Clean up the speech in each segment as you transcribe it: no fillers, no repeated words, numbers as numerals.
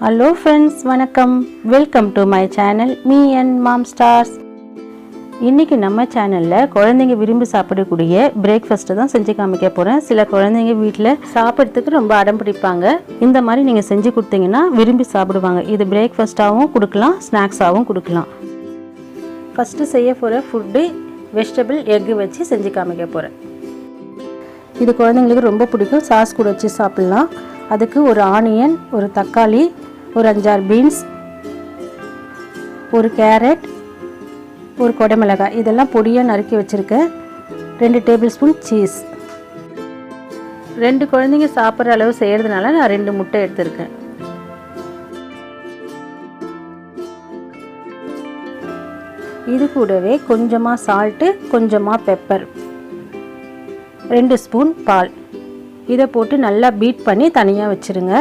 Hello friends, வணக்கம். Welcome to my channel Me&Mom stars. இன்னைக்கு நம்ம சேனல்ல குழந்தைங்க விரும்பி சாப்பிடக்கூடிய பிரேக்ஃபாஸ்ட் தான் செஞ்சு காமிக்க போறேன். சில குழந்தைங்க வீட்ல சாப்பிடுறதுக்கு ரொம்ப அடம் பிடிப்பாங்க. இந்த மாதிரி நீங்க செஞ்சு கொடுத்தீங்கன்னா விரும்பி சாப்பிடுவாங்க. இது பிரேக்ஃபாஸ்டாவும் கொடுக்கலாம், ஸ்நாக்ஸாவும் கொடுக்கலாம். ஃபர்ஸ்ட் செய்ய போற ஃபுட் வெஜிடபிள் எக் வச்சு செஞ்சு காமிக்க போறேன். இது குழந்தைங்களுக்கு ரொம்ப பிடிக்கும். சாஸ் கூட வச்சு சாப்பிடலாம். அதுக்கு ஒரு ஆனியன், ஒரு தக்காளி, ஒரு 5-6 பீன்ஸ், ஒரு கேரட், ஒரு கொடமிளகாய் இதெல்லாம் பொடியாக நறுக்கி வச்சுருக்கேன். 2 டேபிள் ஸ்பூன் சீஸ். 2 குழந்தைங்க சாப்பிட்ற அளவு செய்கிறதுனால நான் 2 முட்டை எடுத்திருக்கேன். இது கூடவே கொஞ்சமாக சால்ட்டு, கொஞ்சமாக பெப்பர், 2 ஸ்பூன் பால். இதை போட்டு நல்லா பீட் பண்ணி தனியாக வச்சுருங்க.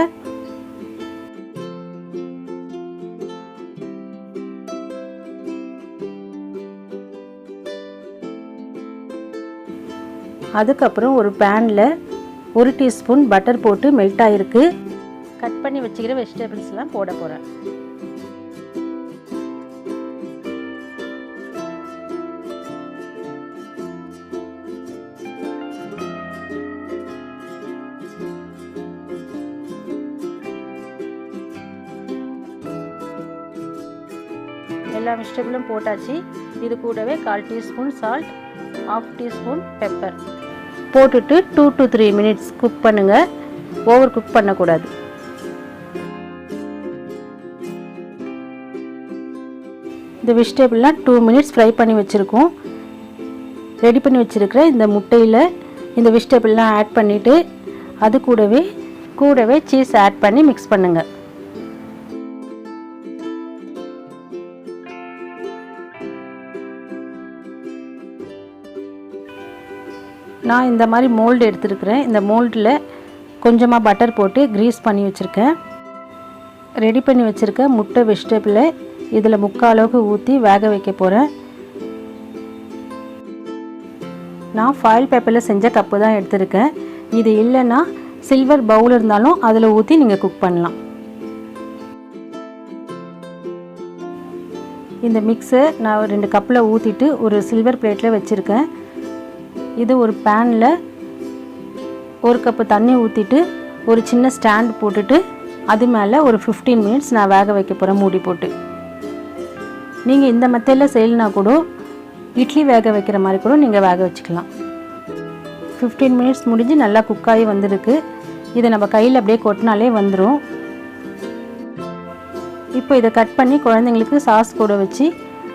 அதுக்கப்புறம் ஒரு பேனில் 1 டீஸ்பூன் பட்டர் போட்டு மெல்ட் ஆகிருக்கு. கட் பண்ணி வச்சுக்கிற வெஜிடபிள்ஸ்லாம் போட போகிறேன். எல்லா வெஜிடபிளும் போட்டாச்சு. இது கூடவே 1/4 டீஸ்பூன் சால்ட், 1/2 டீஸ்பூன் பெப்பர் போட்டுட்டு 2 to 3 மினிட்ஸ் குக் பண்ணுங்க. ஓவர் குக் பண்ணக்கூடாது. இந்த வெஜிடபிள்லாம் 2 மினிட்ஸ் ஃப்ரை பண்ணி வச்சுருக்கோம். ரெடி பண்ணி வச்சுருக்கிற இந்த முட்டையில் இந்த வெஜிடபிள்லாம் ஆட் பண்ணிவிட்டு அது கூடவே சீஸ் ஆட் பண்ணி மிக்ஸ் பண்ணுங்கள். நான் இந்த மாதிரி மோல்டு எடுத்துருக்கிறேன். இந்த மோல்டில் கொஞ்சமாக பட்டர் போட்டு க்ரீஸ் பண்ணி வச்சுருக்கேன். ரெடி பண்ணி வச்சுருக்க முட்டை வெஜிடபிளை இதில் 3/4 அளவுக்கு ஊற்றி வேக வைக்க போகிறேன். நான் ஃபாயில் பேப்பரில் செஞ்ச கப்பு தான் எடுத்திருக்கேன். இது இல்லைன்னா சில்வர் பவுல் இருந்தாலும் அதில் ஊற்றி நீங்கள் குக் பண்ணலாம். இந்த மிக்ஸை நான் 2 கப்பில் ஊற்றிட்டு ஒரு சில்வர் பிளேட்டில் வச்சுருக்கேன். இது ஒரு பேனில் 1 கப்பு தண்ணி ஊற்றிட்டு ஒரு சின்ன ஸ்டாண்ட் போட்டுட்டு அது மேலே ஒரு 15 மினிட்ஸ் நான் வேக வைக்க போகிறேன் மூடி போட்டு. நீங்கள் இந்த மெத்தடில் செய்யலைனா கூட இட்லி வேக வைக்கிற மாதிரி கூட நீங்கள் வேக வச்சுக்கலாம். 15 மினிட்ஸ் முடிஞ்சு நல்லா குக்காகி வந்திருக்கு. இதை நம்ம கையில் அப்படியே கொட்டினாலே வந்துடும். இப்போ இதை கட் பண்ணி குழந்தைங்களுக்கு சாஸ் கூட வச்சு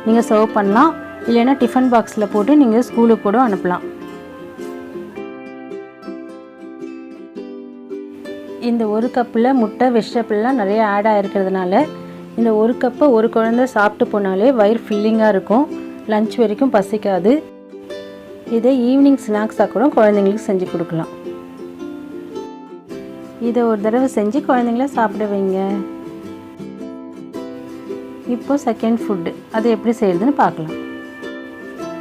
நீங்கள் சர்வ் பண்ணலாம். இல்லைன்னா டிஃபன் பாக்ஸில் போட்டு நீங்கள் ஸ்கூலுக்கு கூட அனுப்பலாம். இந்த 1 கப்பில் முட்டை வெஜிடபிள்லாம் நிறைய ஆட் ஆகிருக்கிறதுனால இந்த 1 கப்பை ஒரு குழந்தை சாப்பிட்டு போனாலே வயிறு ஃபில்லிங்காக இருக்கும். லஞ்ச் வரைக்கும் பசிக்காது. இதை ஈவினிங் ஸ்நாக்ஸாக கூட குழந்தைங்களுக்கு செஞ்சு கொடுக்கலாம். இதை ஒரு தடவை செஞ்சு குழந்தைங்கள சாப்பிட வைங்க. இப்போ செகண்ட் ஃபுட்டு அது எப்படி செய்கிறதுன்னு பார்க்கலாம்.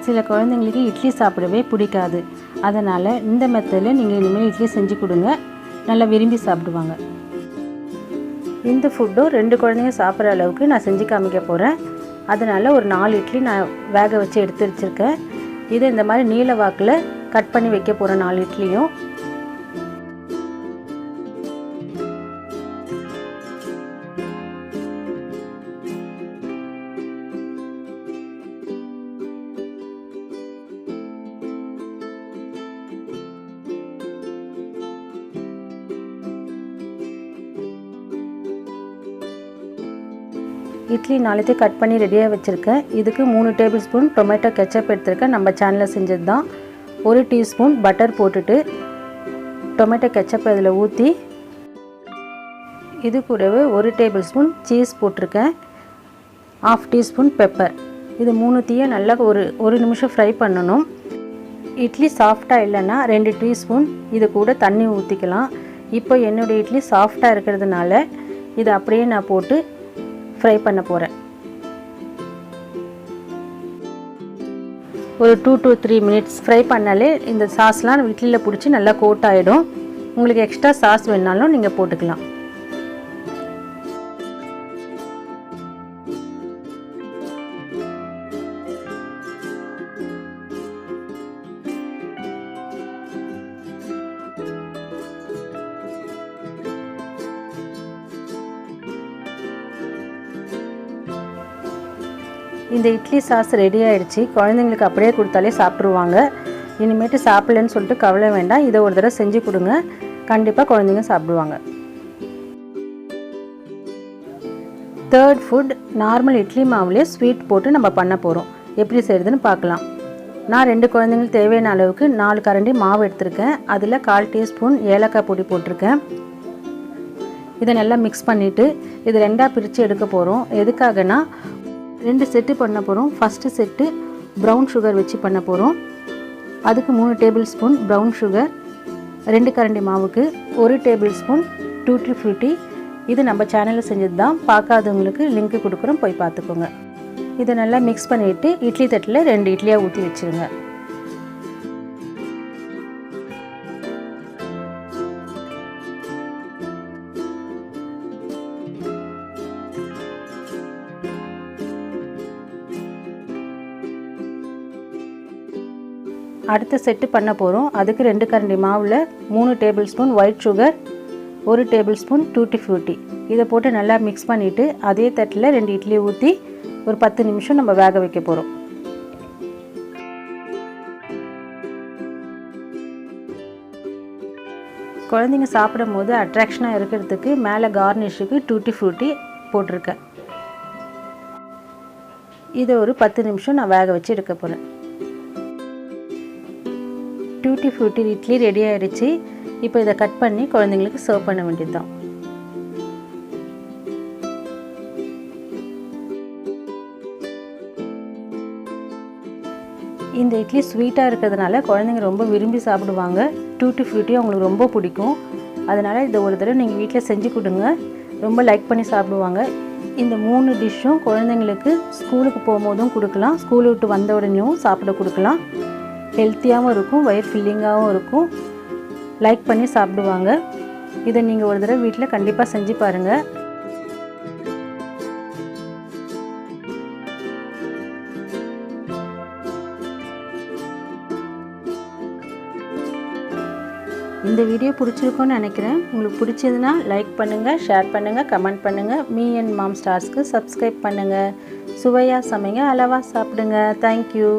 சில குழந்தைங்களுக்கு இட்லி சாப்பிடவே பிடிக்காது. அதனால் இந்த மெத்தடில் நீங்கள் இனிமேல் இட்லி செஞ்சு கொடுங்க. நல்லா விரும்பி சாப்பிடுவாங்க. இந்த ஃபுட்டும் 2 குழந்தைங்க சாப்பிட்ற அளவுக்கு நான் செஞ்சு காமிக்க போகிறேன். அதனால் ஒரு 4 இட்லி நான் வேக வச்சு எடுத்து வச்சுருக்கேன். இதை இந்த மாதிரி நீல வாக்கில் கட் பண்ணி வைக்க போகிறேன் 4 இட்லியும். இட்லி 4 கட் பண்ணி ரெடியாக வச்சுருக்கேன். இதுக்கு 3 டேபிள் ஸ்பூன் டொமேட்டோ கெச்சப் எடுத்துருக்கேன். நம்ம சேனலில் செஞ்சது தான். 1 டீஸ்பூன் பட்டர் போட்டுட்டு டொமேட்டோ கெச்சப் இதில் ஊற்றி இது கூடவே 1 டேபிள் ஸ்பூன் சீஸ் போட்டிருக்கேன். 1/2 டீஸ்பூன் பெப்பர். இது 3த்தையும் நல்லா ஒரு நிமிஷம் ஃப்ரை பண்ணணும். இட்லி சாஃப்டாக இல்லைன்னா 2 டீஸ்பூன் இது கூட தண்ணி ஊற்றிக்கலாம். இப்போ என்னுடைய இட்லி சாஃப்டாக இருக்கிறதுனால இதை அப்படியே நான் போட்டு ஃப்ரை பண்ண போகிறேன். ஒரு 2 to 3 மினிட்ஸ் ஃப்ரை பண்ணாலே இந்த சாஸ்லாம் இட்லியில் பிடிச்சி நல்லா கோட் ஆகிடும். உங்களுக்கு எக்ஸ்ட்ரா சாஸ் வேணாலும் நீங்கள் போட்டுக்கலாம். இந்த இட்லி சாஸ் ரெடி ஆகிடுச்சு. குழந்தைங்களுக்கு அப்படியே கொடுத்தாலே சாப்பிட்ருவாங்க. இனிமேட்டு சாப்பிட்லன்னு சொல்லிட்டு கவலை வேண்டாம். இதை ஒரு தடவை செஞ்சு கொடுங்க, கண்டிப்பாக குழந்தைங்க சாப்பிடுவாங்க. தேர்ட் ஃபுட், நார்மல் இட்லி மாவுலேயே ஸ்வீட் போட்டு நம்ம பண்ண போகிறோம். எப்படி செய்கிறதுன்னு பார்க்கலாம். நான் 2 குழந்தைங்களுக்கு தேவையான அளவுக்கு 4 கரண்டி மாவு எடுத்திருக்கேன். அதில் 1/4 டீஸ்பூன் ஏலக்காய் பொடி போட்டிருக்கேன். இதை நல்லா மிக்ஸ் பண்ணிவிட்டு இது 2ஆக பிரித்து எடுக்க போகிறோம். எதுக்காகனா 2 செட்டு பண்ண போகிறோம். ஃபஸ்ட்டு செட்டு ப்ரௌன் சுகர் வச்சு பண்ண போகிறோம். அதுக்கு 3 டேபிள் ஸ்பூன் ப்ரௌன் சுகர், 2 கரண்டி மாவுக்கு 1 டேபிள் ஸ்பூன் டூட்டி ஃப்ரூட்டி. இது நம்ம சேனலில் செஞ்சது தான். பார்க்காதவங்களுக்கு லிங்க்கு கொடுக்குறோம், போய் பார்த்துக்கோங்க. இதை நல்லா மிக்ஸ் பண்ணிவிட்டு இட்லி தட்டில் 2 இட்லியாக ஊற்றி வச்சுருங்க. அடுத்த செட்டு பண்ண போகிறோம். அதுக்கு 2 கரண்டி மாவில் 3 table spoon white sugar, 1 table spoon tutti frutti. இதை போட்டு நல்லா மிக்ஸ் பண்ணிவிட்டு அதே தட்டில் 2 இட்லி ஊற்றி ஒரு 10 நிமிஷம் நம்ம வேக வைக்க போகிறோம். குழந்தைங்க சாப்பிடும் போது அட்ராக்ஷனாக இருக்கிறதுக்கு மேலே கார்னிஷுக்கு டூட்டி ஃப்ரூட்டி போட்டிருக்கேன். இதை ஒரு 10 நிமிஷம் நான் வேக வச்சு எடுக்க போகிறேன். டூட்டி ஃப்ரூட்டி இட்லி ரெடி ஆகிடுச்சு. இப்போ இதை கட் பண்ணி குழந்தைங்களுக்கு சர்வ் பண்ண வேண்டியது தான். இந்த இட்லி ஸ்வீட்டாக இருக்கிறதுனால குழந்தைங்க ரொம்ப விரும்பி சாப்பிடுவாங்க. டூட்டி ஃப்ரூட்டி அவங்களுக்கு ரொம்ப பிடிக்கும். அதனால் இதை ஒரு தடவை நீங்கள் வீட்டில் செஞ்சு கொடுங்க, ரொம்ப லைக் பண்ணி சாப்பிடுவாங்க. இந்த 3 டிஷ்ஷும் குழந்தைங்களுக்கு ஸ்கூலுக்கு போகும்போதும் கொடுக்கலாம், ஸ்கூலை விட்டு வந்த உடனேயும் சாப்பிட கொடுக்கலாம். ஹெல்த்தியாகவும் இருக்கும், வயிறு ஃபில்லிங்காகவும் இருக்கும், லைக் பண்ணி சாப்பிடுவாங்க. இதை நீங்கள் ஒரு தடவை வீட்டில் கண்டிப்பாக செஞ்சு பாருங்கள். இந்த வீடியோ பிடிச்சிருக்கும்னு நினைக்கிறேன். உங்களுக்கு பிடிச்சதுன்னா லைக் பண்ணுங்கள், ஷேர் பண்ணுங்கள், கமெண்ட் பண்ணுங்கள். மீ அண்ட் மாம் ஸ்டார்ஸ்க்கு சப்ஸ்கிரைப் பண்ணுங்கள். சுவையாக சமைங்க, அளவாக சாப்பிடுங்க. தேங்க்யூ.